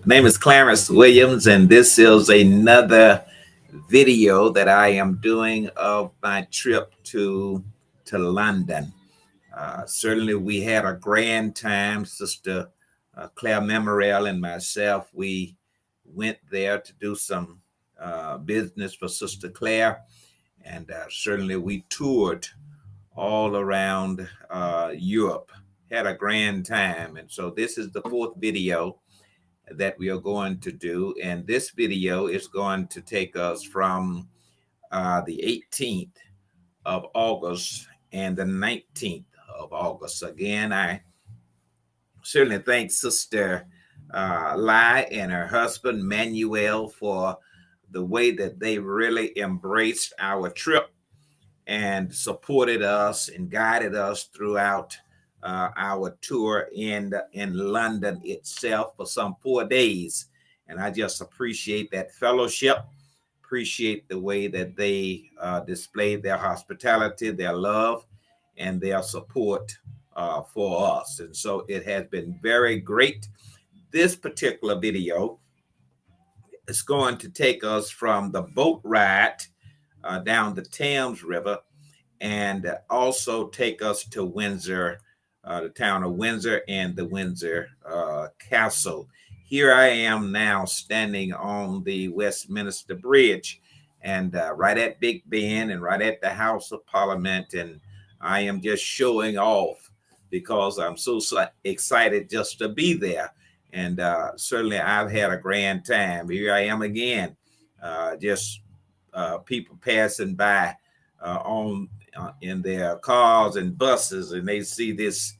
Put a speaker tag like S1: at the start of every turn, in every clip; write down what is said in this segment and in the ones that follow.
S1: Name is Clarence Williams, and this is another video that I am doing of my trip to London. Certainly, we had a grand time. Sister Claire Memorial and myself, we went there to do some business for Sister Claire, and certainly we toured all around Europe. Had a grand time, and so this is the fourth video that we are going to do. And this video is going to take us from the 18th of August and the 19th of August. Again, I certainly thank Sister Lai and her husband Manuel for the way that they really embraced our trip and supported us and guided us throughout our tour in London itself for some 4 days. And I just appreciate that fellowship, appreciate the way that they displayed their hospitality, their love, and their support for us. And so it has been very great. This particular video is going to take us from the boat ride down the Thames River and also take us to Windsor, the town of Windsor and the Windsor Castle. Here I am now standing on the Westminster Bridge and right at Big Ben and right at the House of Parliament. And I am just showing off because I'm so excited just to be there. And certainly I've had a grand time. Here I am again, just people passing by on in their cars and buses, and they see this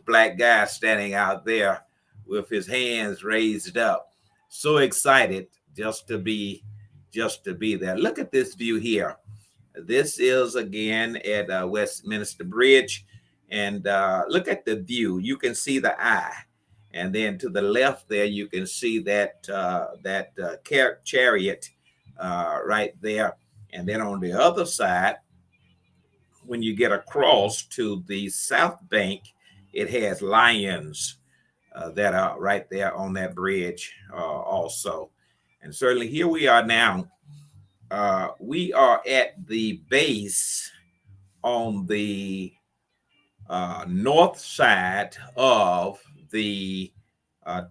S1: black guy standing out there with his hands raised up. So excited just to be there. Look at this view here. This is again at Westminster Bridge, and look at the view. You can see the eye, and then to the left there you can see that chariot right there. And then on the other side, when you get across to the south bank, it has lions that are right there on that bridge also. And certainly here we are now. We are at the base on the north side of the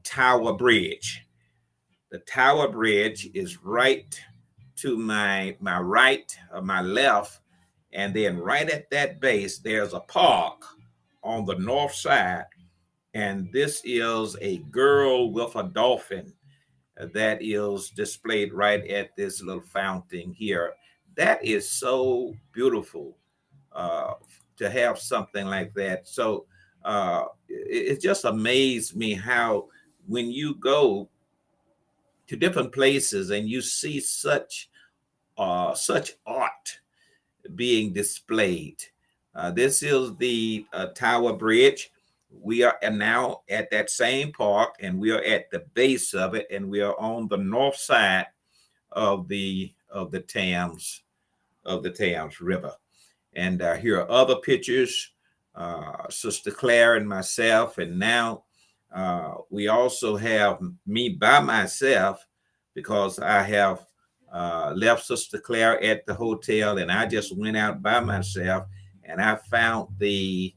S1: Tower Bridge. The Tower Bridge is right to my right or my left, and then right at that base there's a park on the north side, and this is a girl with a dolphin that is displayed right at this little fountain here. That is so beautiful to have something like that. So it just amazed me how when you go to different places and you see such art being displayed. This is the Tower Bridge. We are now at that same park, and we are at the base of it, and we are on the north side of the Thames River. And here are other pictures, Sister Claire and myself, and now we also have me by myself because I have left Sister Claire at the hotel, and I just went out by myself, and I found the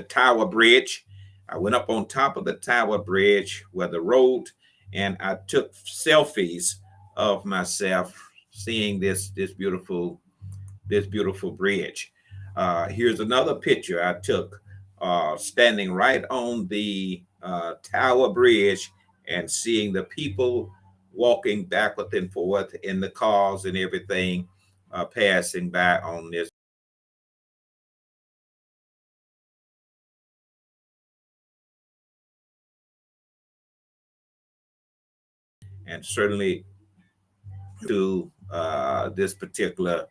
S1: Tower Bridge. I went up on top of the Tower Bridge where the road, and I took selfies of myself seeing this beautiful bridge. Here's another picture I took standing right on the Tower Bridge and seeing the people walking backward and forth in the cars and everything passing by on this. And certainly to this particular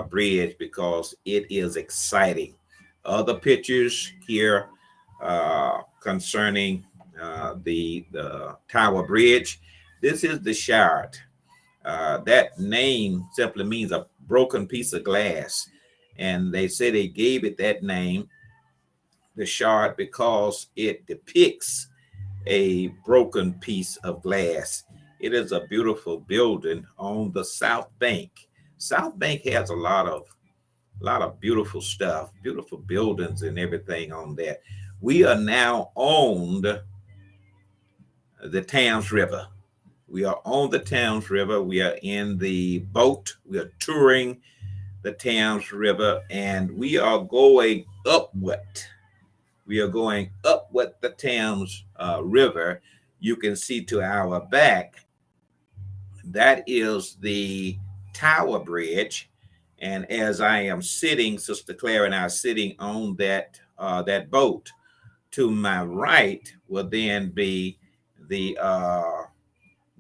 S1: bridge because it is exciting. Other pictures here concerning the Tower Bridge. This is the Shard. That name simply means a broken piece of glass. And they say they gave it that name, the Shard, because it depicts a broken piece of glass. It is a beautiful building on the South Bank. South Bank has a lot of beautiful stuff, beautiful buildings and everything on that. We are now on the Thames River. We are on the Thames River. We are in the boat. We are touring the Thames River, and we are going upward. We are going upward the Thames River. You can see to our back, that is the Tower Bridge. And as I am sitting, Sister Claire and I are sitting on that boat, to my right will then be the uh,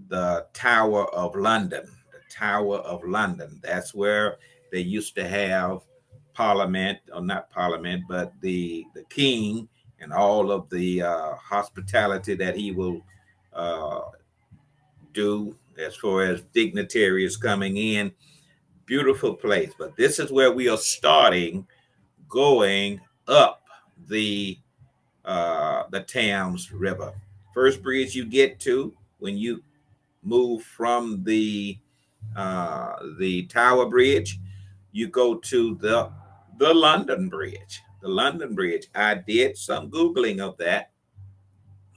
S1: the Tower of London. The Tower of London. That's where they used to have Parliament, or not Parliament, but the King and all of the hospitality that he will uh, do as far as dignitaries coming in. Beautiful place. But this is where we are starting, going up the the Thames River. First bridge you get to when you move from the Tower Bridge, you go to the London Bridge. The London Bridge. I did some googling of that.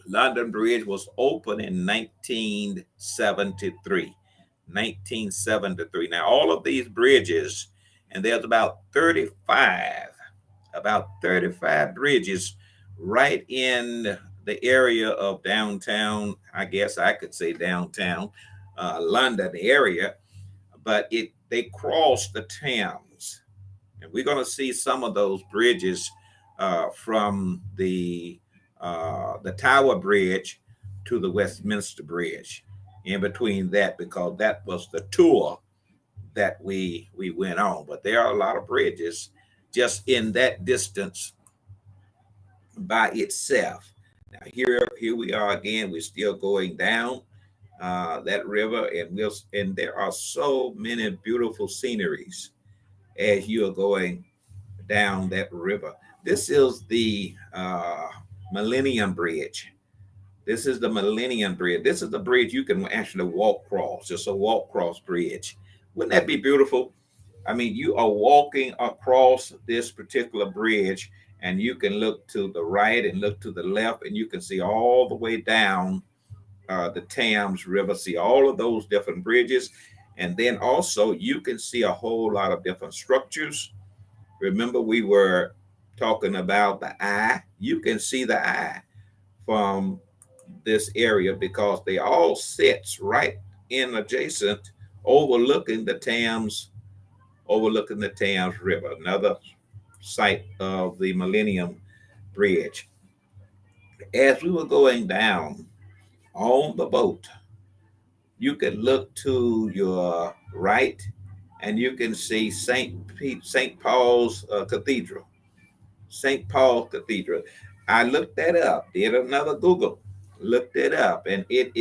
S1: London Bridge was opened in 1973. 1973. Now, all of these bridges, and there's about 35 bridges right in the area of downtown, I guess I could say downtown London area, but they cross the Thames. And we're going to see some of those bridges from the Tower Bridge to the Westminster Bridge. In between that, because that was the tour that we went on. But there are a lot of bridges just in that distance by itself. Now here we are again. We're still going down that river, and there are so many beautiful sceneries as you are going down that river. This is the Millennium Bridge. This is the Millennium Bridge. This is the bridge you can actually walk across. It's a walk cross bridge. Wouldn't that be beautiful? I mean, you are walking across this particular bridge, and you can look to the right and look to the left, and you can see all the way down the Thames River, see all of those different bridges. And then also, you can see a whole lot of different structures. Remember, we were talking about the eye. You can see the eye from this area because they all sits right in adjacent, overlooking the Thames, overlooking the Thames River. Another site of the Millennium Bridge. As we were going down on the boat, you can look to your right, and you can see St. Paul's Cathedral. St. Paul Cathedral. I looked that up, did another Google, looked it up, and it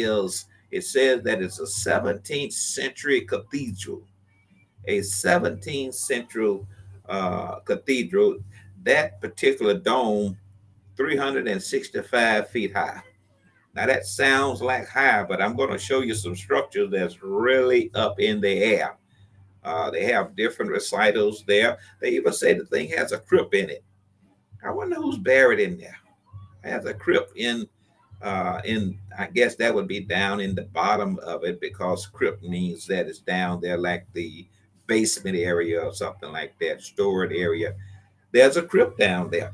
S1: says that it's a 17th century cathedral, a 17th century cathedral. That particular dome, 365 feet high. Now that sounds like high, but I'm going to show you some structures that's really up in the air. They have different recitals there. They even say the thing has a crypt in it. I wonder who's buried in there. It has a crypt in I guess that would be down in the bottom of it, because crypt means that it's down there like the basement area or something like that, stored area. There's a crypt down there.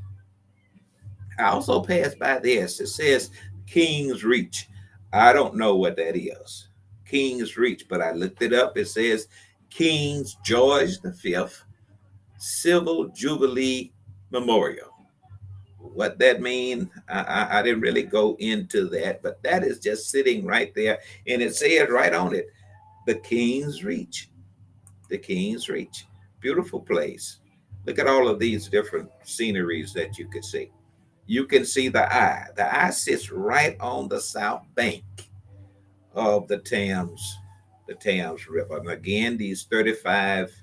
S1: I also passed by this. It says King's Reach. I don't know what that is. King's Reach, but I looked it up. It says King's George V Civil Jubilee Memorial. What that means, I didn't really go into that, but that is just sitting right there. And it says right on it, the King's Reach. The King's Reach. Beautiful place. Look at all of these different sceneries that you could see. You can see the eye. The eye sits right on the south bank of the Thames River. And again, these 35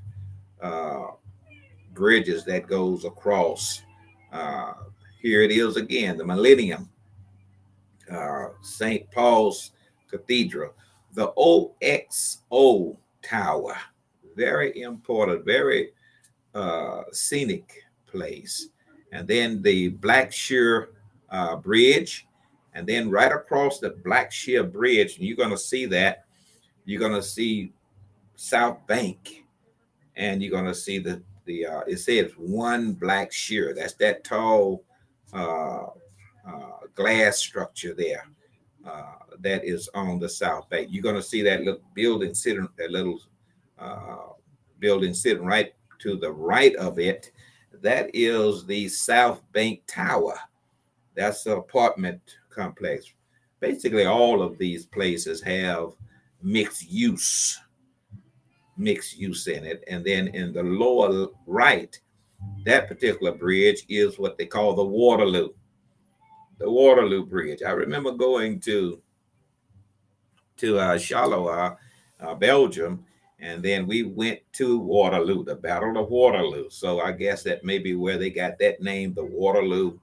S1: uh, bridges that goes across. Uh, Here it is again, the Millennium St. Paul's Cathedral, the OXO Tower, very important, very scenic place. And then the Blackshear Bridge. And then right across the Blackshear Bridge, and you're going to see that, you're going to see South Bank, and you're going to see it says one Blackshear. That's that tall uh, glass structure there that is on the South Bank. You're going to see that little building sitting, that little uh, building sitting right to the right of it. That is the South Bank Tower. That's the apartment complex. Basically, all of these places have mixed use, mixed use in it. And then in the lower right, that particular bridge is what they call the Waterloo Bridge. I remember going to Charleroi, Belgium, and then we went to Waterloo, the Battle of Waterloo. So I guess that may be where they got that name, the Waterloo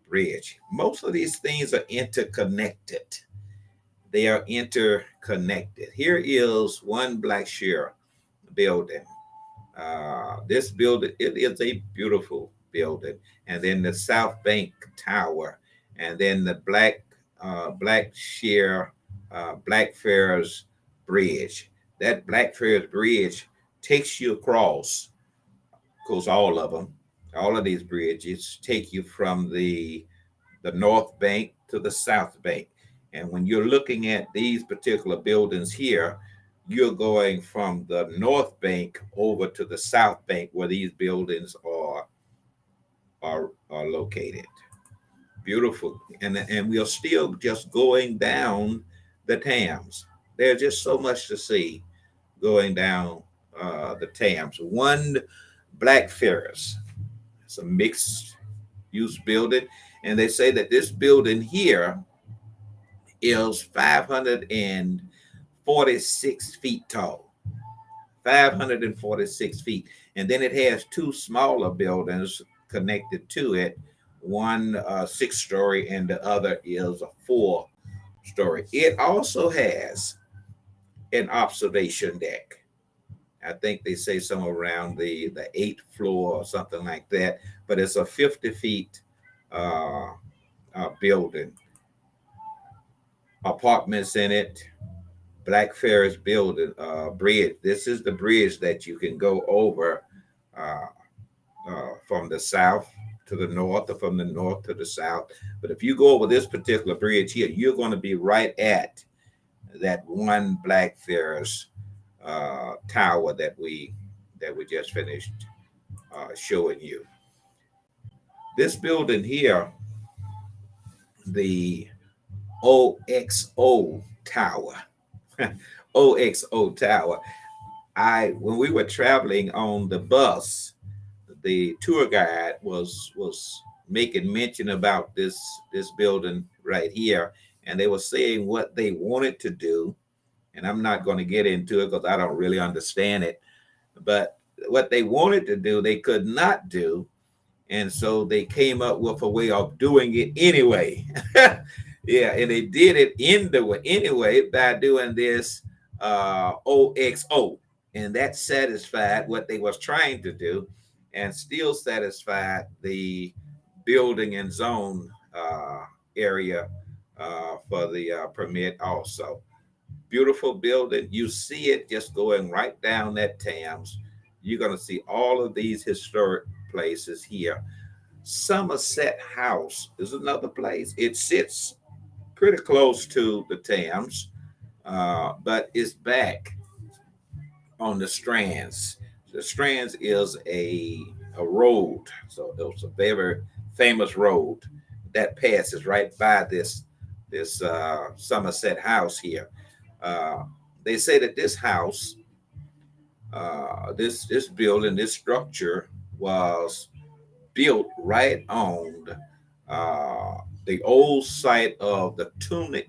S1: Bridge. Most of these things are interconnected. They are interconnected. Here is one Blackshear building. This building, it is a beautiful building. And then the South Bank Tower, and then the Blackshear Blackfriars Bridge. That Blackfriars Bridge takes you across, of course, all of these bridges take you from the North Bank to the South Bank. And when you're looking at these particular buildings here, you're going from the North Bank over to the South Bank where these buildings are located. Beautiful. And we are still just going down the Thames. There's just so much to see going down the Thames. One Blackfriars. It's a mixed use building. And they say that this building here is 546 feet tall. 546 feet. And then it has two smaller buildings connected to it, one 6 story and the other is a 4 story. It also has an observation deck. I think they say somewhere around the 8th floor or something like that, but it's a 50 feet uh, building, apartments in it. Blackfriars building bridge. This is the bridge that you can go over uh, from the south to the north, or from the north to the south. But if you go over this particular bridge here, you're going to be right at that one Blackfriars tower that we just finished showing you. This building here, the OXO Tower, OXO Tower. When we were traveling on the bus, the tour guide was making mention about this building right here, and they were saying what they wanted to do, and I'm not going to get into it because I don't really understand it, but what they wanted to do they could not do, and so they came up with a way of doing it anyway. Yeah, and they did it anyway by doing this OXO, and that satisfied what they was trying to do, and still satisfied the building and zone area for the permit also. Beautiful building. You see it just going right down that Thames. You're going to see all of these historic places here. Somerset House is another place. It sits pretty close to the Thames, but it's back on the Strands. The Strands is a road, so it's a very famous road that passes right by this Somerset House here. Uh, they say that this house, this building, this structure was built right on uh, the old site of the Tunic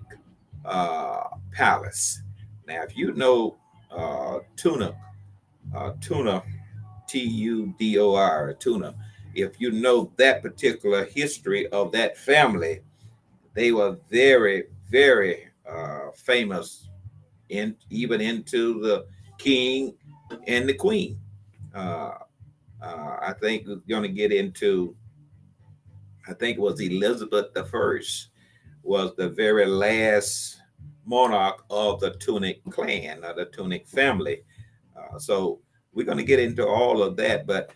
S1: Palace. Now, if you know Tuna, Tudor, Tuna, if you know that particular history of that family, they were very, very famous in even into the king and the queen. Uh, I think we're going to get into. I think it was Elizabeth the First was the very last monarch of the Tunic clan, or the Tunic family. So we're going to get into all of that, but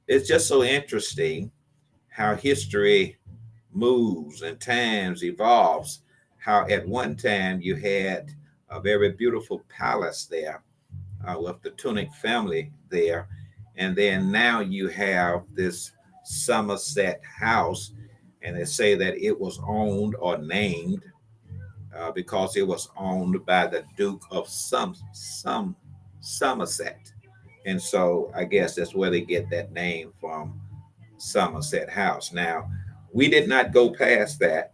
S1: it's just so interesting how history moves and times evolves. How at one time you had a very beautiful palace there with the Tunic family there, and then now you have this Somerset house, and they say that it was owned or named because it was owned by the Duke of Somerset, and so I guess that's where they get that name from, Somerset House. Now, we did not go past that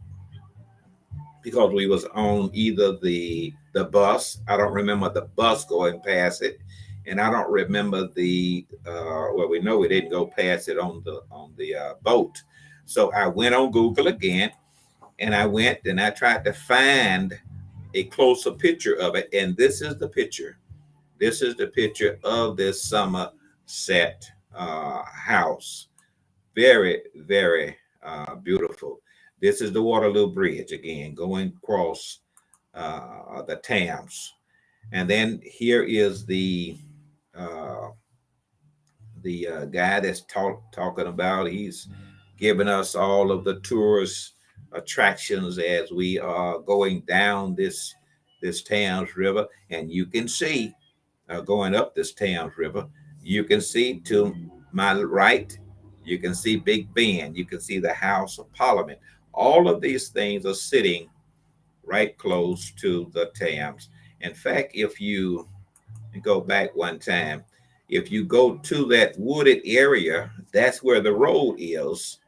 S1: because we was on either the bus. I don't remember the bus going past it, and I don't remember the well. We know we didn't go past it on the boat. So I went on Google again, and I went and I tried to find a closer picture of it, and this is the picture. This is the picture of this Somerset house. Very, very beautiful. This is the Waterloo Bridge again, going across the Thames, and then here is uh, the guy that's talking about. He's giving us all of the tourist attractions as we are going down this Thames River, and you can see going up this Thames River. You can see to my right, you can see Big Ben. You can see the House of Parliament. All of these things are sitting right close to the Thames. In fact, if you go back one time, if you go to that wooded area, that's where the road is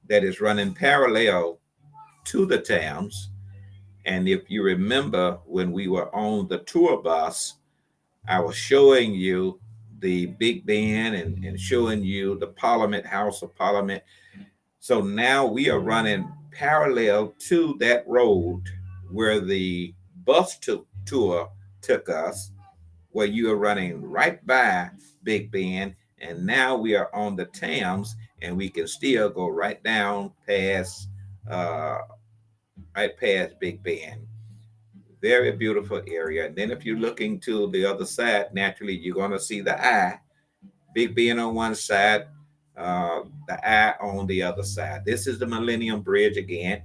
S1: that is running parallel to the Thames. And if you remember when we were on the tour bus, I was showing you the Big Ben and showing you the Parliament, House of Parliament. So now we are running parallel to that road where the tour took us, where you are running right by Big Ben. And now we are on the Thames, and we can still go right down past, uh, right past Big Ben. Very beautiful area. And then if you're looking to the other side, naturally you're going to see the eye, Big Ben on one side, the eye on the other side. This is the Millennium Bridge again,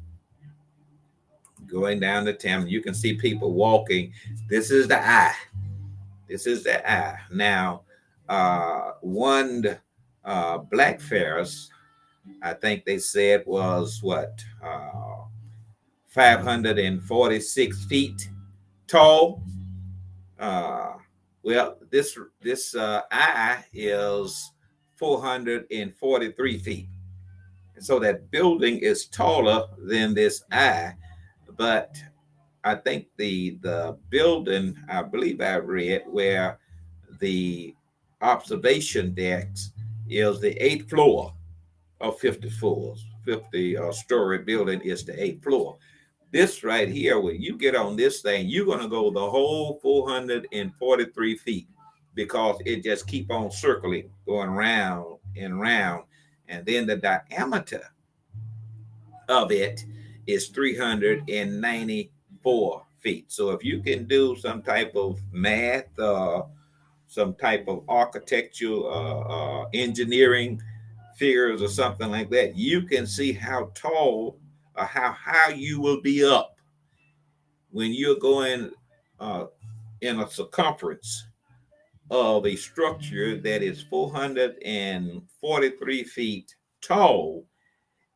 S1: going down the Thames. You can see people walking. This is the eye. This is the eye. Now, one Black Ferris, I think they said was what, 546 feet tall. Uh, well, this eye is 443 feet. So that building is taller than this eye, but I think the building, I believe I read where the observation decks is the eighth floor of 50 floors. 50 story building is the eighth floor. This right here, when you get on this thing, you're going to go the whole 443 feet because it just keep on circling, going round and round. And then the diameter of it is 394 feet. So if you can do some type of math, some type of architectural engineering figures or something like that, you can see how tall or how high you will be up when you're going uh, in a circumference of a structure that is 443 feet tall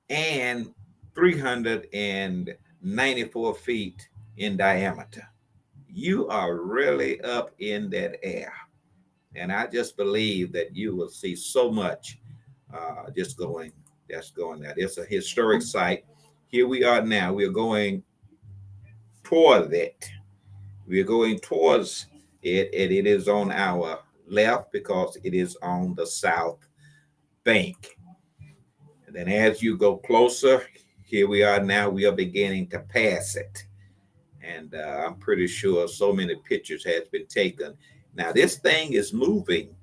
S1: and 394 feet in diameter. You are really up in that air. And I just believe that you will see so much just going there. It's a historic site. Here we are now. We're going toward it. We're going towards it, and it is on our left because it is on the south bank. And then as you go closer, Here we are now. We are beginning to pass it, and I'm pretty sure so many pictures has been taken. Now this thing is moving,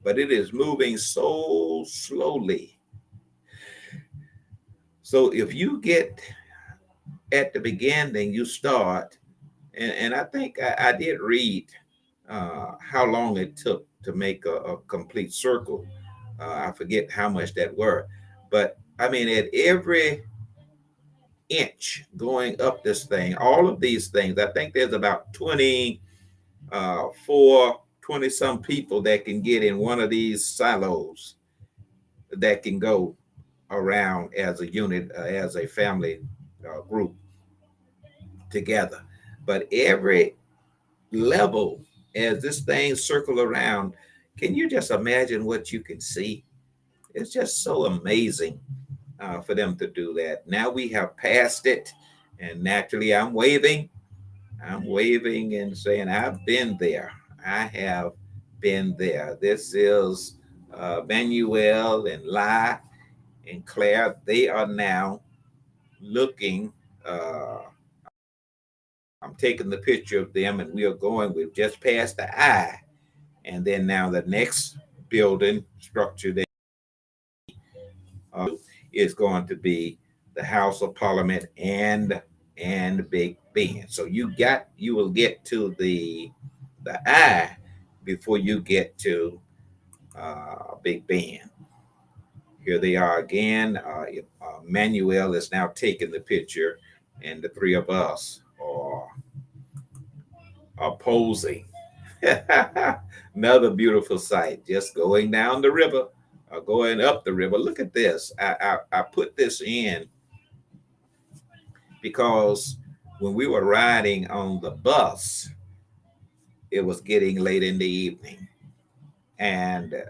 S1: but it is moving so slowly. So if you get at the beginning, you start, and I think I did read how long it took to make a complete circle. I forget how much that were, but I mean, at every inch going up this thing, all of these things, I think there's about 20 some people that can get in one of these silos that can go around as a unit, as a family group together. But every level, as this thing circle around, can you just imagine what you can see? It's just so amazing for them to do that. Now we have passed it, and naturally I'm waving. I'm waving and saying, I've been there. I have been there. This is Manuel and Lai and Claire. They are now looking. I'm taking the picture of them, and we are going. We've just passed the eye, and then now the next building structure that is going to be the House of Parliament and Big Ben. So you will get to the eye before you get to Big Ben. Here they are again. Manuel is now taking the picture, and the three of us are posing. Another beautiful sight, just going down the river, going up the river. Look at this. I put this in because when we were riding on the bus, it was getting late in the evening. And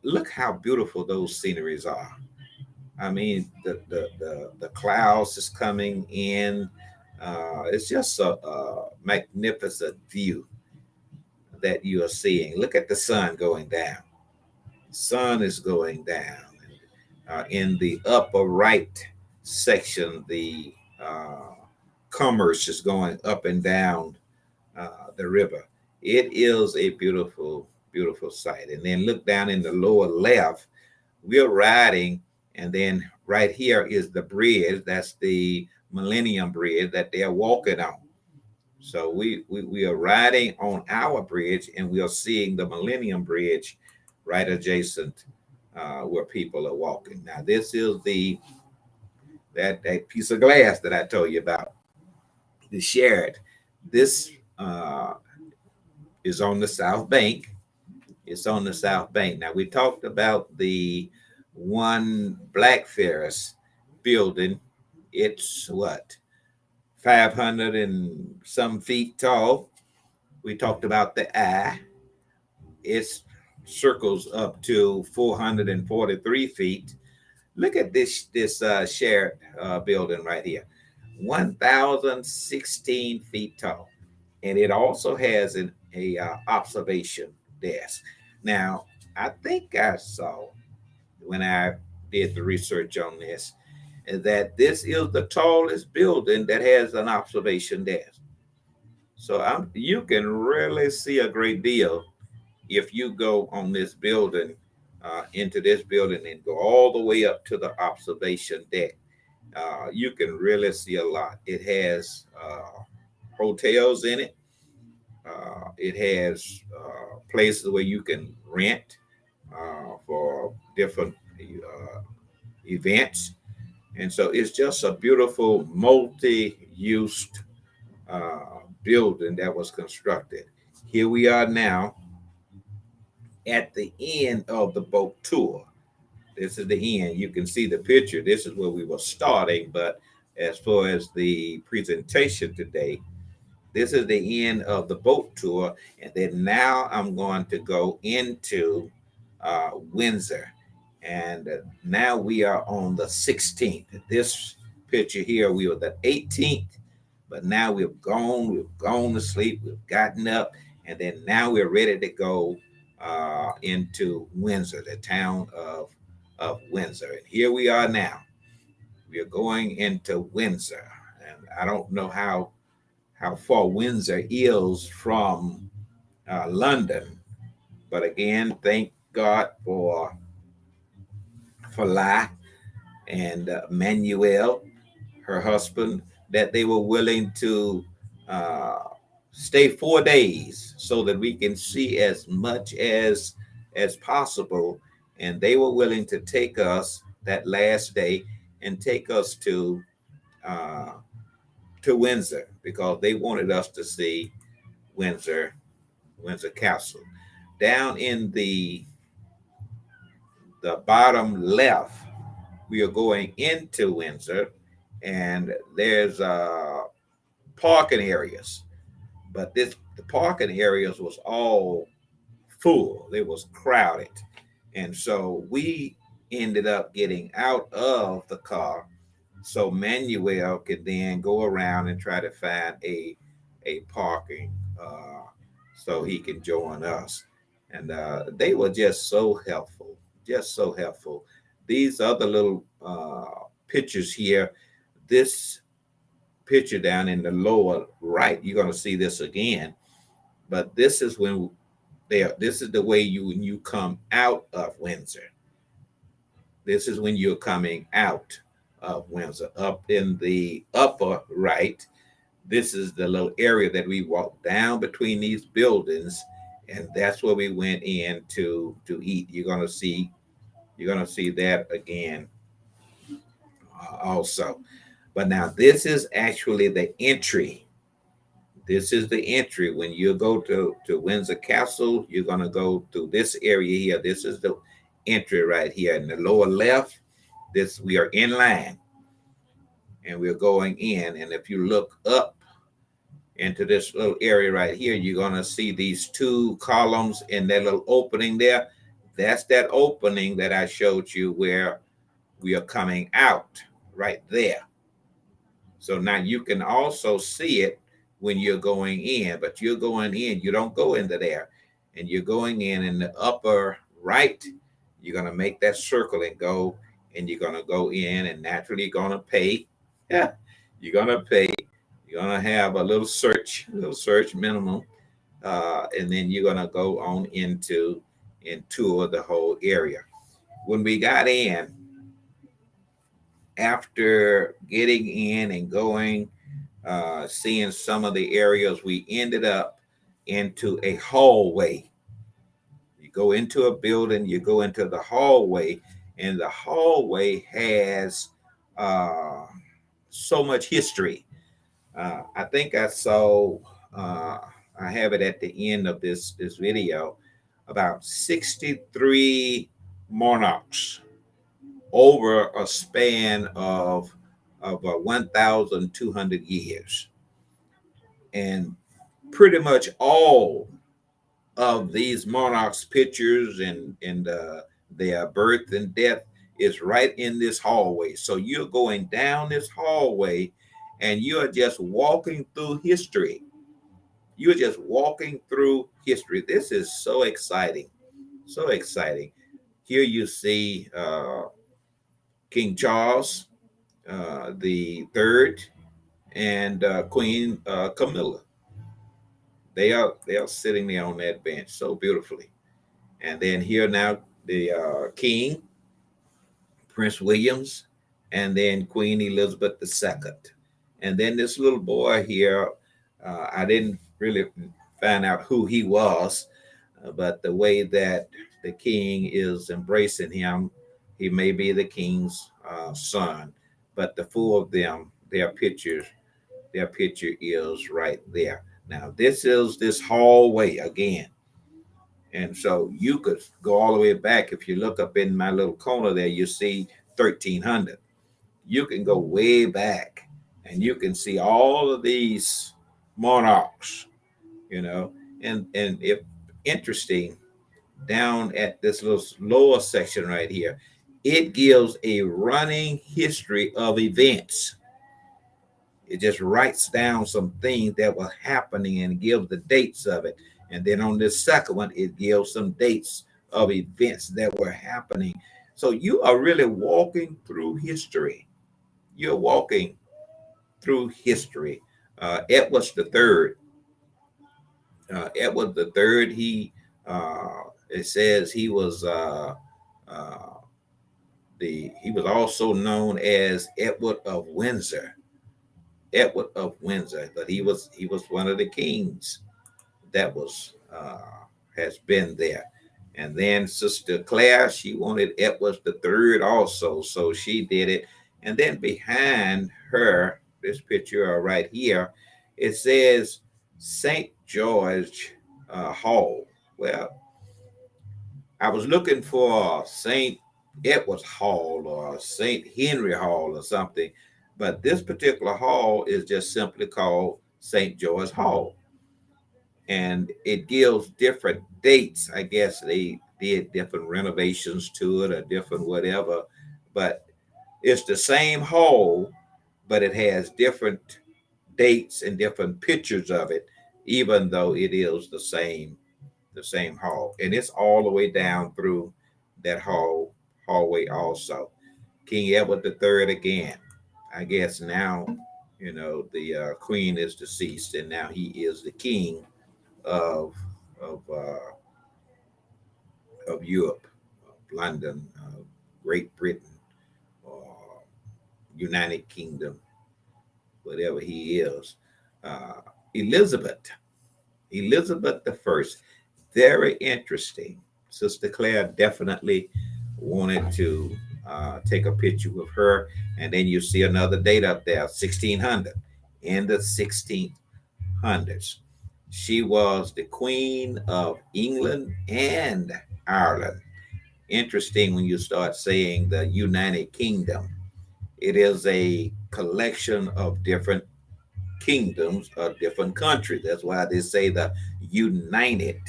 S1: look how beautiful those sceneries are. I mean, the clouds is coming in. It's just a magnificent view that you are seeing. Look at the sun going down. Sun is going down. In the upper right section, the commerce is going up and down the river. It is a beautiful, beautiful sight. And then look down in the lower left, we're riding, and then right here is the bridge. That's the Millennium Bridge that they're walking on. So we are riding on our bridge, and we are seeing the Millennium Bridge right adjacent where people are walking. Now this is the that piece of glass that I told you about, the Sheraton. This is on the south bank. It's on the south bank. Now we talked about the one Black Ferris building. It's what, 500 and some feet tall. We talked about the eye. It's circles up to 443 feet. Look at this shared building right here, 1,016 feet tall, and it also has a observation desk. Now, I think I saw when I did the research on this that this is the tallest building that has an observation desk. So you can really see a great deal if you go on this building, into this building and go all the way up to the observation deck. You can really see a lot. It has hotels in it. It has places where you can rent for different events. And so it's just a beautiful multi-used building that was constructed. Here we are now at the end of the boat tour. This is the end. You can see the picture. This is where we were starting. But as far as the presentation today, this is the end of the boat tour. And then now I'm going to go into Windsor. And now we are on the 16th. This picture here, we were the 18th. But now we've gone to sleep, we've gotten up, and then now we're ready to go into Windsor, the town of Windsor. And here we are now. We are going into Windsor, and I don't know how far Windsor is from London, but again, thank God for La and Manuel, her husband, that they were willing to uh, stay 4 days so that we can see as much as possible. And they were willing to take us that last day and take us uh, to Windsor because they wanted us to see Windsor Windsor Castle. Down in the bottom left, we are going into Windsor, and there's parking areas, but this the parking areas was all full. It was crowded, and so we ended up getting out of the car so Manuel could then go around and try to find a parking so he can join us. And they were just so helpful, just so helpful. These other little pictures here, this picture down in the lower right, you're going to see this again. But this is when this is the way you when you come out of Windsor. This is when you're coming out of Windsor. Up in the upper right, this is the little area that we walked down between these buildings, and that's where we went in to eat. You're gonna see that again also. But now this is actually the entry. This is the entry. When you go to Windsor Castle, you're gonna go through this area here. This is the entry right here in the lower left. This we are in line and we're going in. And if you look up into this little area right here, you're going to see these two columns in that little opening there. That's that opening that I showed you where we are coming out right there. So now you can also see it when you're going in, but you're going in, you don't go into there. And you're going in the upper right, you're going to make that circle and go, and you're going to go in and naturally you're going to pay. Yeah, you're going to pay. You're going to have a little search minimum. And then you're going to go on and tour the whole area. When we got in, after getting in and going, seeing some of the areas, we ended up into a hallway. You go into a building, you go into the hallway, and the hallway has uh, so much history. I think I saw, I have it at the end of this video, about 63 monarchs over a span of 1,200 years. And pretty much all of these monarchs' pictures and their birth and death is right in this hallway. So you're going down this hallway and you're just walking through history. You're just walking through history. This is so exciting. So exciting. Here you see King Charles the third and Queen Camilla. They are sitting there on that bench so beautifully. And then here now the King, Prince Williams, and then Queen Elizabeth II. And then this little boy here, I didn't really find out who he was, but the way that the king is embracing him, he may be the king's son. But the four of them, their picture is right there. Now this is this hallway again. And so you could go all the way back. If you look up in my little corner there, you see 1300. You can go way back and you can see all of these monarchs, you know, and if interesting, down at this little lower section right here, it gives a running history of events. It just writes down some things that were happening and gives the dates of it. And then on this second one, it gives some dates of events that were happening. So you are really walking through history. you're walking through history. Edward the Third. Edward the Third. It says he was uh, he was also known as Edward of Windsor. Edward of Windsor, but he was one of the kings that was has been there. And then Sister Claire, she wanted Edward the Third also, so she did it. And then behind her, this picture right here, it says St. George Hall. Well, I was looking for St. Edward's Hall or St. Henry Hall or something, but this particular hall is just simply called St. George Hall. And it gives different dates. I guess they did different renovations to it or different whatever, but it's the same hall, but it has different dates and different pictures of it, even though it is the same hall, and it's all the way down through that hallway also. King Edward the Third again. I guess now, the queen is deceased, and now he is the king of of uh, of Europe, London, Great Britain, or United Kingdom, whatever he is. Uh, Elizabeth, Elizabeth the First, very interesting. Sister Claire definitely wanted to take a picture with her, and then you see another date up there, 1600, in the 1600s. She was the Queen of England and Ireland. Interesting when you start saying the United Kingdom. It is a collection of different kingdoms of different countries. That's why they say the United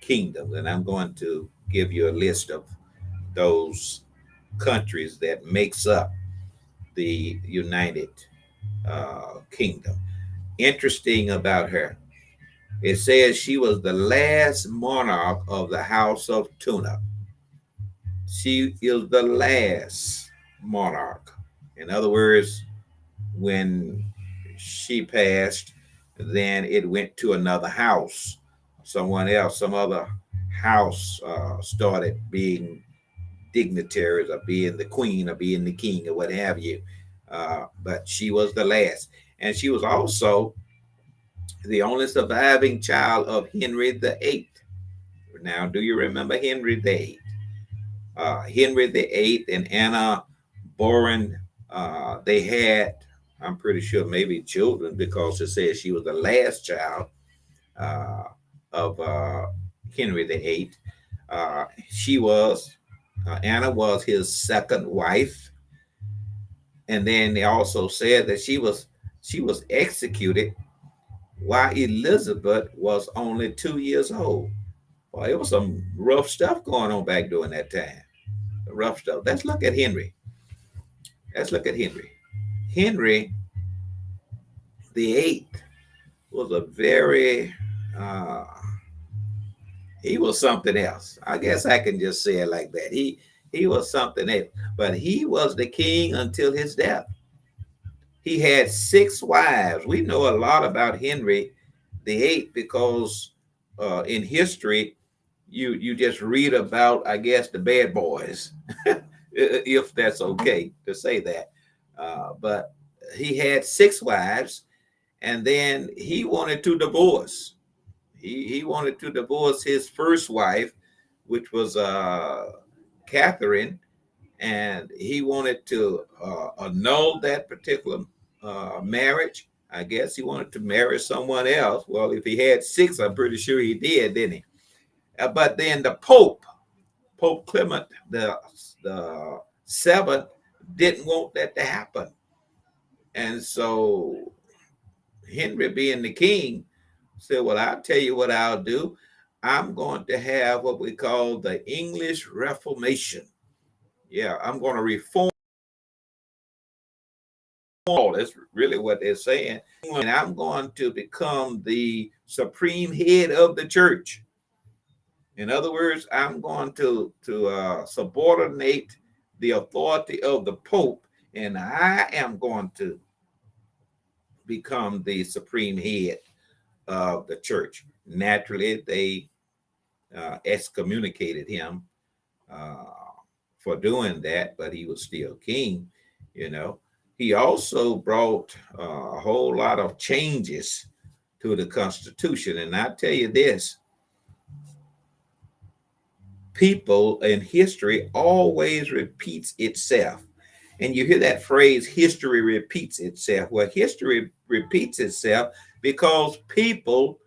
S1: Kingdom. And I'm going to give you a list of those countries that makes up the United Kingdom. Interesting about her, it says she was the last monarch of the House of Tuna. She is the last monarch. In other words, when she passed, then it went to another house. Someone else, some other house started being dignitaries or being the queen or being the king or what have you. But she was the last. And she was also the only surviving child of Henry the Eighth. Now, do you remember Henry the Eighth? Henry the Eighth and Anna Boleyn, they had, I'm pretty sure, maybe children, because it says she was the last child uh, of Henry the Eighth. She was Anna was his second wife, and then they also said that she was executed while Elizabeth was only 2 years old. Well, it was some rough stuff going on back during that time. Rough stuff. Let's look at Henry. Let's look at Henry. Henry the Eighth was a very uh, he was something else. I guess I can just say it like that. He was something else, but he was the king until his death. He had six wives. We know a lot about Henry the Eighth because in history, you just read about, I guess, the bad boys, if that's okay to say that. But he had six wives, and then he wanted to divorce. He wanted to divorce his first wife, which was Catherine, and he wanted to annul that particular marriage. I guess he wanted to marry someone else. Well, if he had six, I'm pretty sure he did, didn't he? But then the Pope Clement the seventh, didn't want that to happen, and so Henry, being the king, said, "Well, I'll tell you what I'll do. I'm going to have what we call the English Reformation. Yeah, I'm going to reform." That's really what they're saying. And I'm going to become the supreme head of the church. In other words, I'm going to subordinate the authority of the Pope, and I am going to become the supreme head of the church. Naturally, they excommunicated him uh, for doing that, but he was still king, you know. He also brought a whole lot of changes to the Constitution. And I tell you this, people in history always repeats itself. And you hear that phrase, history repeats itself. Well, history repeats itself because people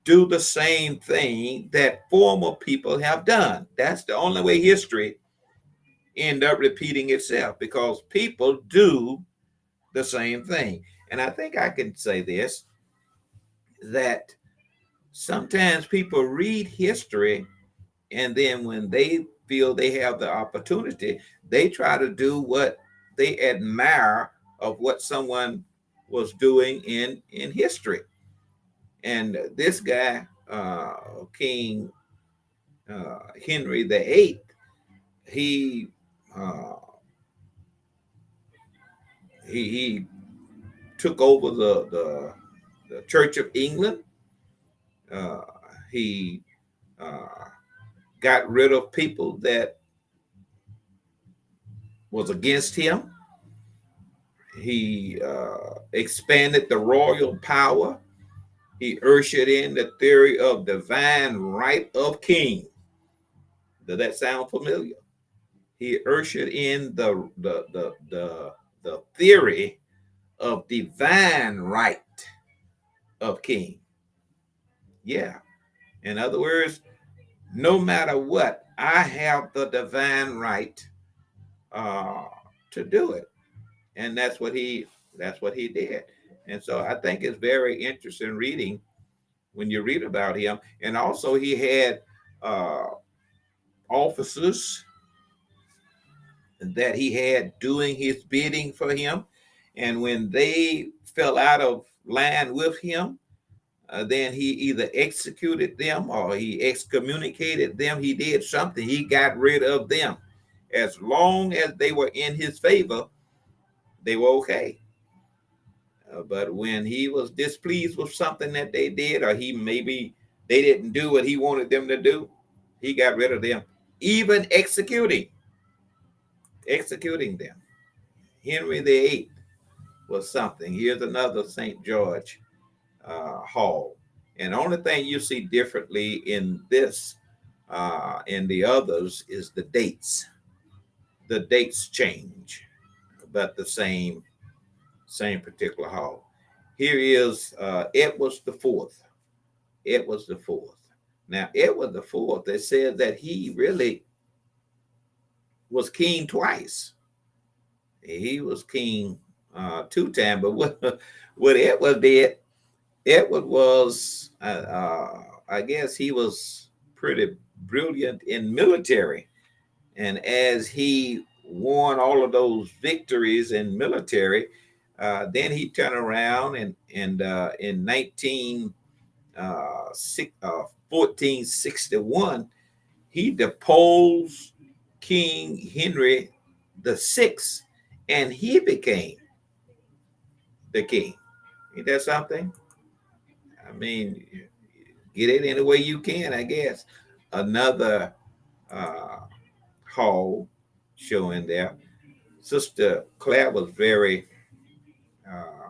S1: do the same thing that former people have done. That's the only way history end up repeating itself, because people do the same thing. And I think I can say this, that sometimes people read history, and then when they feel they have the opportunity, they try to do what they admire of what someone was doing in history. And this guy, King Henry VIII, he uh, he took over the Church of England. Uh, he uh, got rid of people that was against him. He expanded the royal power. He ushered in the theory of divine right of king. Does that sound familiar? He ushered in the theory of divine right of king. Yeah. In other words, no matter what, I have the divine right uh, to do it, and that's what he did. And so I think it's very interesting reading when you read about him. And also he had uh, officers that he had doing his bidding for him, and when they fell out of line with him, then he either executed them or he excommunicated them. He did something. He got rid of them. As long as they were in his favor, they were okay. But when he was displeased with something that they did, or he maybe they didn't do what he wanted them to do, he got rid of them, even executing them. Henry VIII was something. Here's another St. George Hall. And the only thing you see differently in this and the others is the dates. The dates change, but the same particular hall. Here is Edward the Fourth. Edward the Fourth. Now, Edward the Fourth, they said that he really was king twice. He was king 2 times, but what Edward did, Edward was, I guess he was pretty brilliant in military. And as he won all of those victories in military, then he turned around and in 1461, he deposed King Henry VI, and he became the king. Ain't that something? I mean, get it any way you can, I guess. Another uh, hall showing there. Sister Claire was very uh,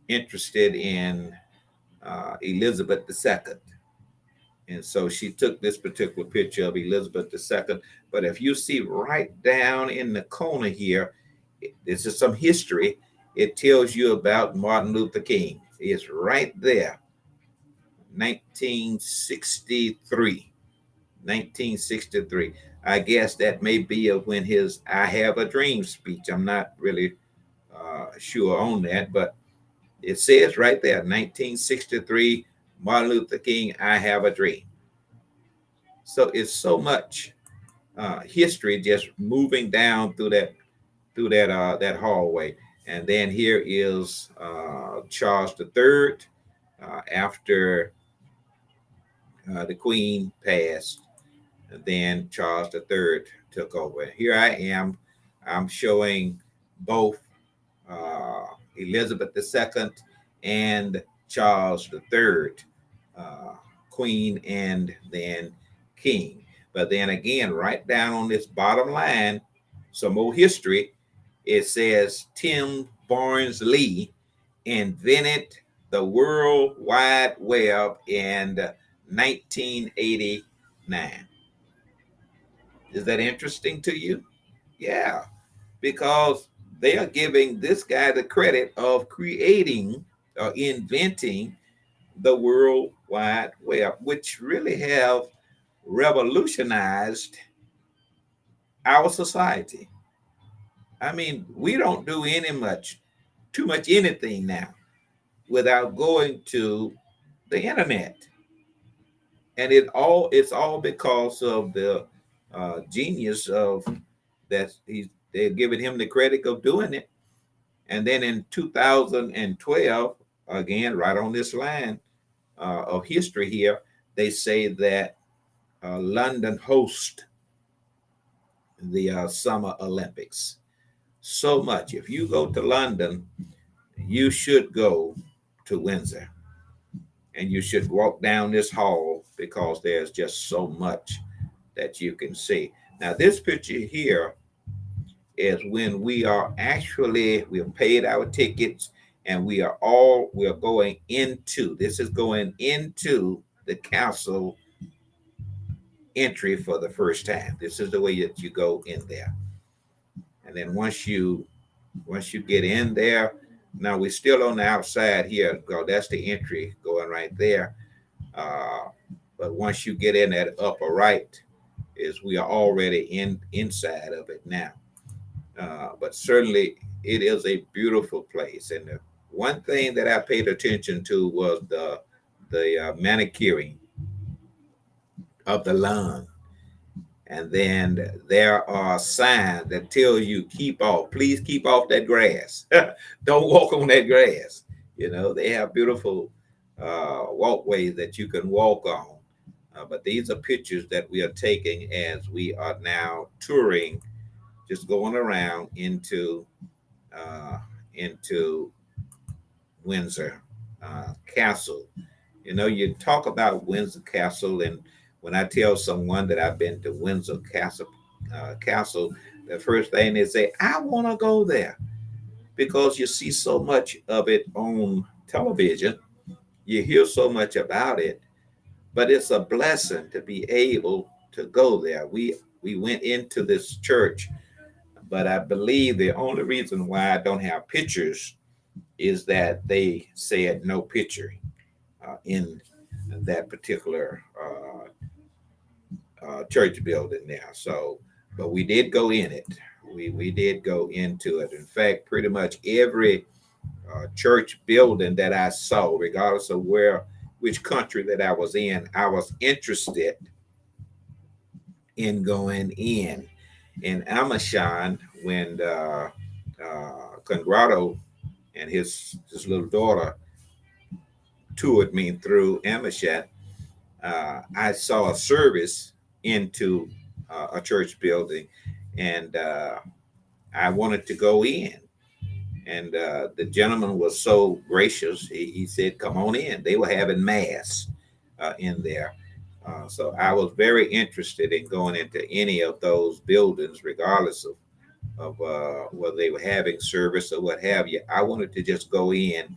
S1: interested in Elizabeth II. And so she took this particular picture of Elizabeth II. But if you see right down in the corner here, this is some history. It tells you about Martin Luther King. It's right there, 1963. 1963. I guess that may be of when his I Have a Dream speech. I'm not really sure on that, but it says right there, 1963, Martin Luther King, I Have a Dream. So it's so much history just moving down through that hallway. And then here is Charles III after the Queen passed. And then Charles III took over. Here I am. I'm showing both Elizabeth II and Charles III, uh, Queen and then King. But then again, right down on this bottom line, some more history. It says Tim Berners Lee invented the World Wide Web in 1989. Is that interesting to you? Yeah, because they are giving this guy the credit of creating or inventing the World Wide Web, which really have revolutionized our society. I mean, we don't do too much anything now without going to the internet, and it's all because of the genius of that. They're giving him the credit of doing it. And then in 2012, again, right on this line of history here, they say that London hosts the Summer Olympics. So much. If you go to London, you should go to Windsor and you should walk down this hall because there's just so much that you can see. Now, this picture here is when we've paid our tickets and we're going into, this is going into the castle entry for the first time. This is the way that you go in there. And then once you get in there, now we're still on the outside here because that's the entry going right there. Uh, but once you get in that upper right, is we are already inside of it now. But certainly it is a beautiful place. And the one thing that I paid attention to was the manicuring of the lawn. And then there are signs that tell you keep off. Please keep off that grass. Don't walk on that grass. They have beautiful walkways that you can walk on. But these are pictures that we are taking as we are now touring, just going around uh, into Windsor Castle. You talk about Windsor Castle, and when I tell someone that I've been to Windsor Castle, the first thing they say, I want to go there because you see so much of it on television, you hear so much about it, but it's a blessing to be able to go there. We went into this church, but I believe the only reason why I don't have pictures is that they said no picture in that particular church building there. So, but we did go in it. We did go into it. In fact, pretty much every church building that I saw, regardless of which country that I was in, I was interested in going in. In Amashan, when Conrado and his little daughter toured me through Amashan, I saw a service into a church building, and I wanted to go in. And the gentleman was so gracious. He said, "Come on in." They were having mass in there. So I was very interested in going into any of those buildings, regardless of whether they were having service or what have you. I wanted to just go in.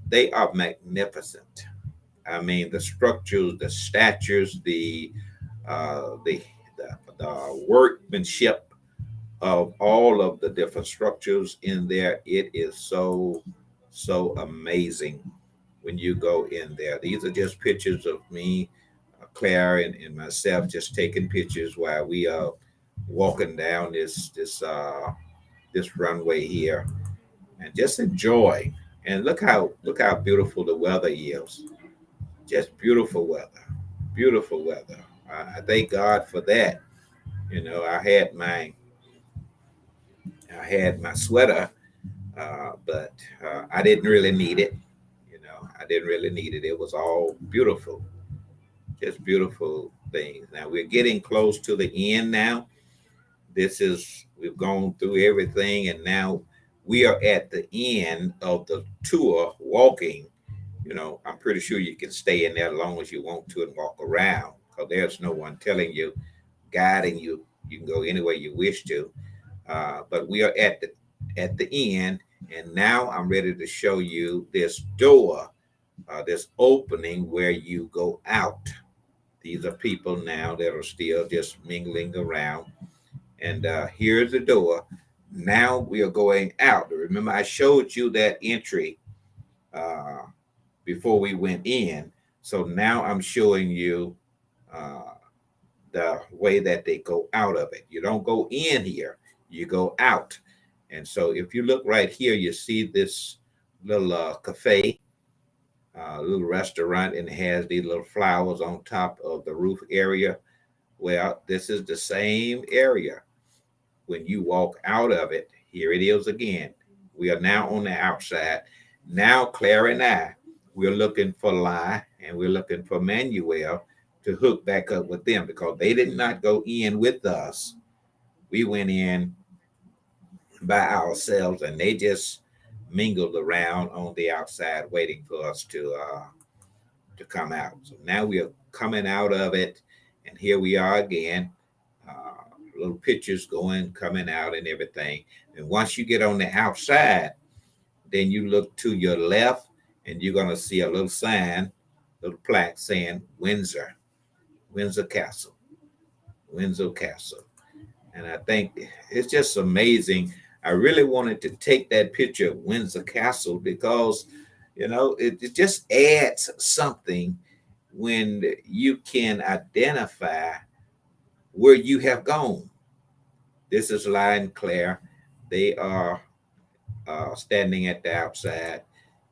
S1: They are magnificent. I mean, the structures, the statues, uh, the, the workmanship of all of the different structures in there. It is so amazing when you go in there. These are just pictures of me, Claire, and myself just taking pictures while we are walking down this runway here, and just enjoy. And look how beautiful the weather is. Just beautiful weather, beautiful weather. I thank God for that. I had my sweater, but I didn't really need it. I didn't really need it. It was all beautiful, just beautiful things. Now we're getting close to the end now, We've gone through everything, and now we are at the end of the tour walking. I'm pretty sure you can stay in there as long as you want to and walk around, because there's no one telling you, guiding you. You can go anywhere you wish to. But we are at the end, and now I'm ready to show you this door, this opening where you go out. These are people now that are still just mingling around, and here's the door. Now we are going out. Remember, I showed you that entry uh, before we went in. So now I'm showing you uh, the way that they go out of it. You don't go in here, you go out. And so if you look right here, you see this little cafe, little restaurant, and it has these little flowers on top of the roof area. Well, this is the same area. When you walk out of it, here it is again. We are now on the outside. Now, Claire and I, we're looking for Lai and we're looking for Manuel to hook back up with them because they did not go in with us. We went in by ourselves and they just mingled around on the outside waiting for us to come out. So now we are coming out of it, and here we are again. Little pictures going, coming out, and everything. And once you get on the outside, then you look to your left, and you're gonna see a little sign, little plaque saying Windsor, Windsor Castle, Windsor Castle. And I think it's just amazing. I really wanted to take that picture of Windsor Castle because, it just adds something when you can identify where you have gone. This is Lai and Claire. They are standing at the outside,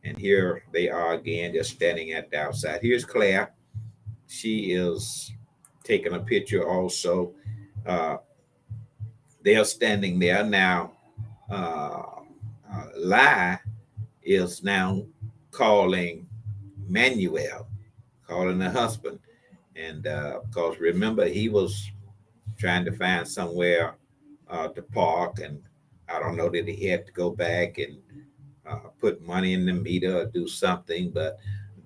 S1: and here they are again, just standing at the outside. Here's Claire. She is taking a picture also. Uh, they are standing there now. Lai is now calling Manuel, calling the husband, and because remember he was trying to find somewhere to park, and I don't know that he had to go back and put money in the meter or do something, but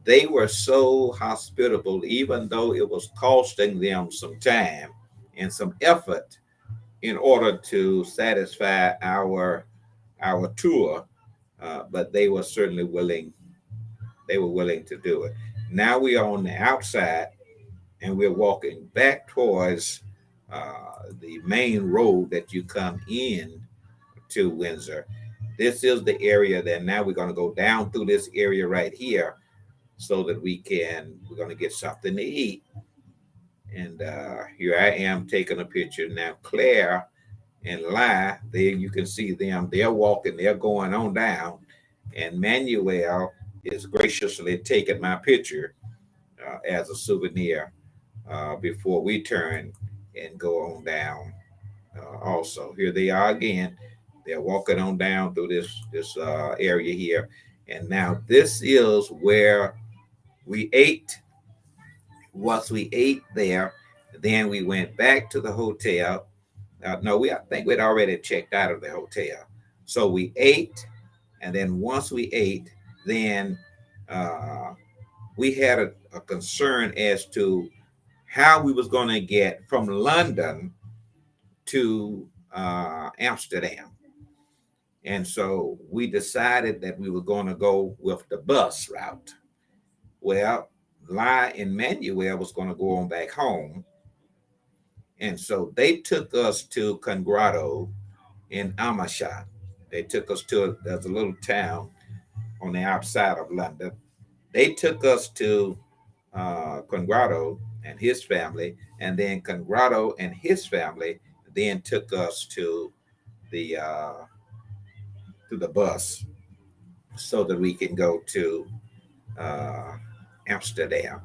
S1: they were so hospitable, even though it was costing them some time and some effort in order to satisfy our tour, but they were certainly willing. They were willing to do it. Now we are on the outside, and we're walking back towards the main road that you come in to Windsor. This is the area that now we're going to go down through this area right here so that we're going to get something to eat. And here I am taking a picture. Now, Claire and Lai, there you can see them. They're walking, they're going on down. And Manuel is graciously taking my picture as a souvenir before we turn and go on down. Also, here they are again. They're walking on down through this area here, and now this is where we ate. Once we ate there, then we went back to the hotel. No, I think we'd already checked out of the hotel, so we ate, and then once we ate, then uh, we had a concern as to how we was going to get from London to Amsterdam. And so we decided that we were going to go with the bus route. Well, Lai and Manuel was going to go on back home. And so they took us to Congrado in Amersham. They took us to, there's a little town on the outside of London. They took us to Congrado and his family, and then Congrado and his family then took us the uh, to the bus so that we can go to uh, Amsterdam.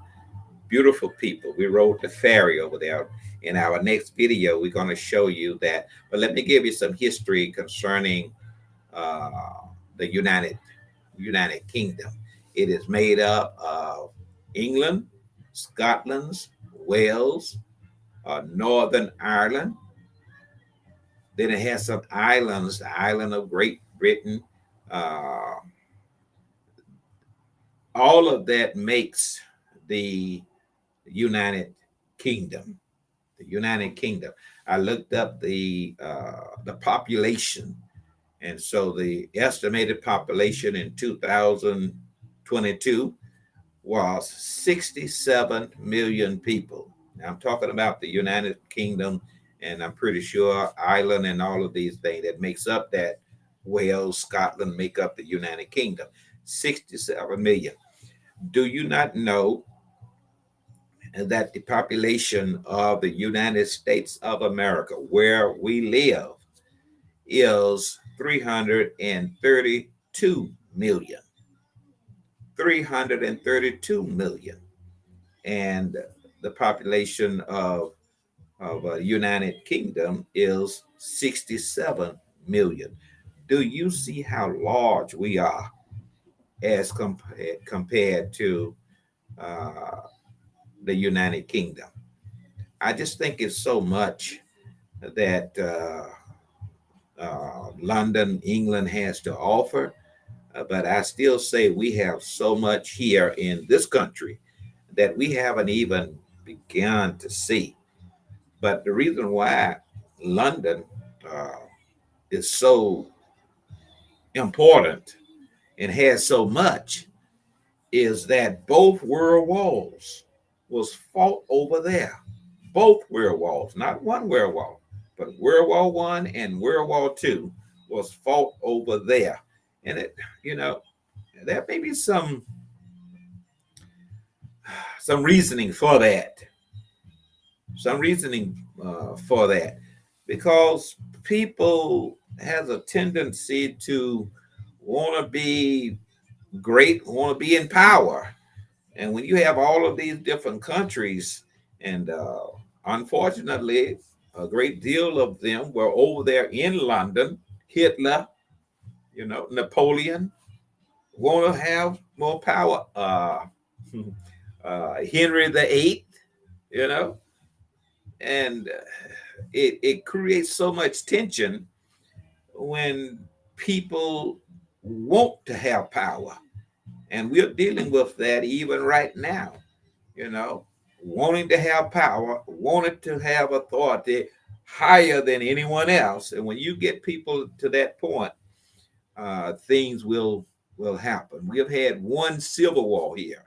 S1: Beautiful people. We rode the ferry over there. In our next video, we're going to show you that. But let me give you some history concerning uh, the United Kingdom. It is made up of England, Scotland, Wales, Northern Ireland, Then it has some islands, the island of Great Britain. Uh, all of that makes the United Kingdom. The United Kingdom. I looked up the population, and so the estimated population in 2022 was 67 million people. Now I'm talking about the United Kingdom, and I'm pretty sure Ireland and all of these things that makes up that Wales, Scotland make up the United Kingdom. 67 million. Do you not know that the population of the United States of America, where we live, is 332 million? 332 million. And the population of United Kingdom is 67 million. Do you see how large we are as compared to uh, the United Kingdom? I just think it's so much that London, England has to offer. But I still say we have so much here in this country that we haven't even begun to see. But the reason why London uh, is so important and has so much is that both world wars was fought over there. Both world wars, not one world war, but World War One and World War Two was fought over there. And it, you know, there may be some reasoning for that. Some reasoning for that, because people has a tendency to want to be great, want to be in power, and when you have all of these different countries, and unfortunately, a great deal of them were over there in London. Hitler, Napoleon, want to have more power. Henry the Eighth, you know, and it creates so much tension when people want to have power, and we're dealing with that even right now. You know, wanting to have power, wanting to have authority higher than anyone else, and when you get people to that point, things will happen. We have had one civil war here.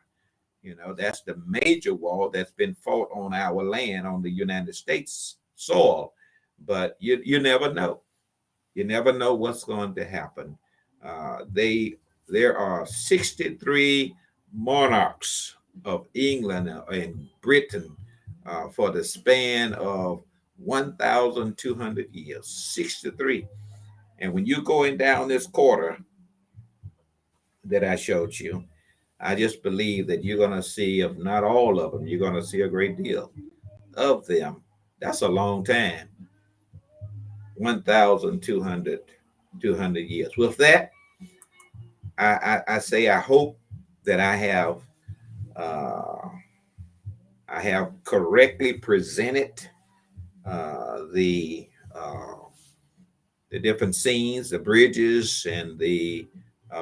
S1: That's the major war that's been fought on our land, on the United States soil. But you never know. You never know what's going to happen. There are 63 monarchs of England and Britain for the span of 1,200 years. 63. And when you're going down this quarter that I showed you, I just believe that you're going to see, if not all of them, you're going to see a great deal of them. That's a long time. 1,200 years. With that, I say I hope that uh, I have correctly presented the the different scenes, the bridges, and the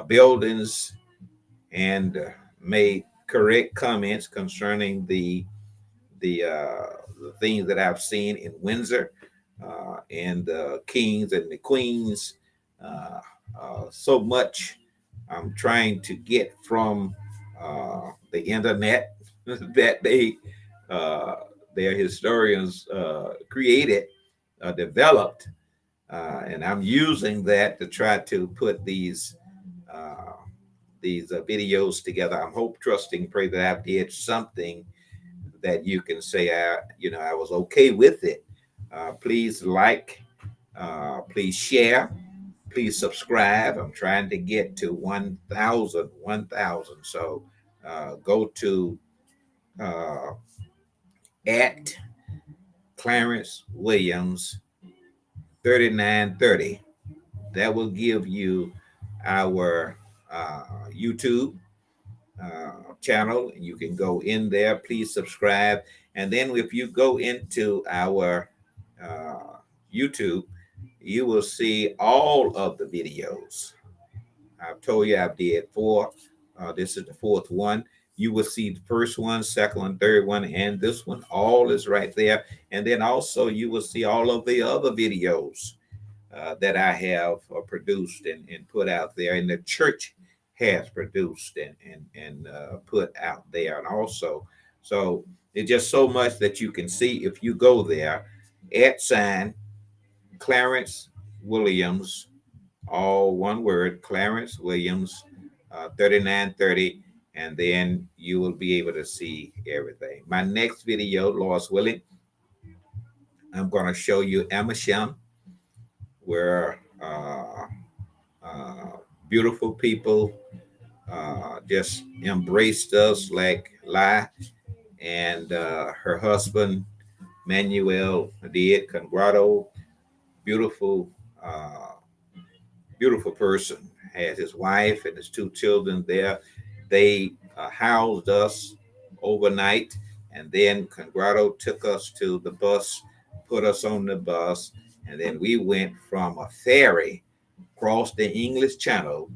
S1: buildings, and made correct comments concerning the things that I've seen in Windsor, and the kings and the queens. Uh, so much I'm trying to get from the internet that uh, their historians created, developed, and I'm using that to try to put these videos together. I'm hope, trusting, pray that I did something that you can say I was okay with it. Please like, please share, please subscribe. I'm trying to get to 1,000. So go to uh, at Clarence Williams 3930. That will give you our YouTube channel. You can go in there. Please subscribe. And then if you go into our YouTube, you will see all of the videos. I've told you I've did four. This is the fourth one. You will see the first one, second one, third one, and this one. All is right there. And then also you will see all of the other videos that I have produced and put out there, and the church has produced and put out there, and also, so it's just so much that you can see if you go there. At sign Clarence Williams, all one word, Clarence Williams, 3930, and then you will be able to see everything. My next video, Lord's willing, I'm going to show you Amersham, where uh, beautiful people just embraced us like Lai and her husband Manuel did. Congrado, beautiful, uh, beautiful person. Had his wife and his two children there. They housed us overnight, and then Congrado took us to the bus, put us on the bus, and then we went from a ferry across the English Channel,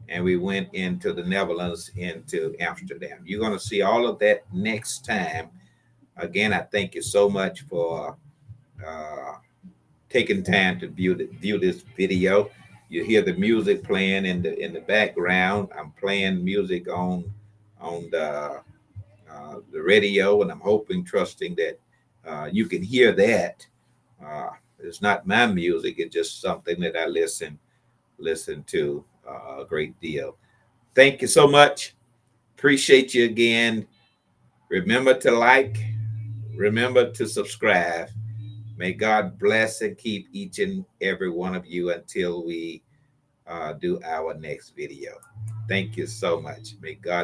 S1: and we went into the Netherlands, into Amsterdam. You're going to see all of that next time. Again, I thank you so much for uh, taking time to view this video. You hear the music playing in the background. I'm playing music on the radio, and I'm hoping, trusting that you can hear that. It's not my music; it's just something that I listen to a great deal. Thank you so much. Appreciate you again. Remember to like, remember to subscribe. May God bless and keep each and every one of you until we do our next video. Thank you so much. May God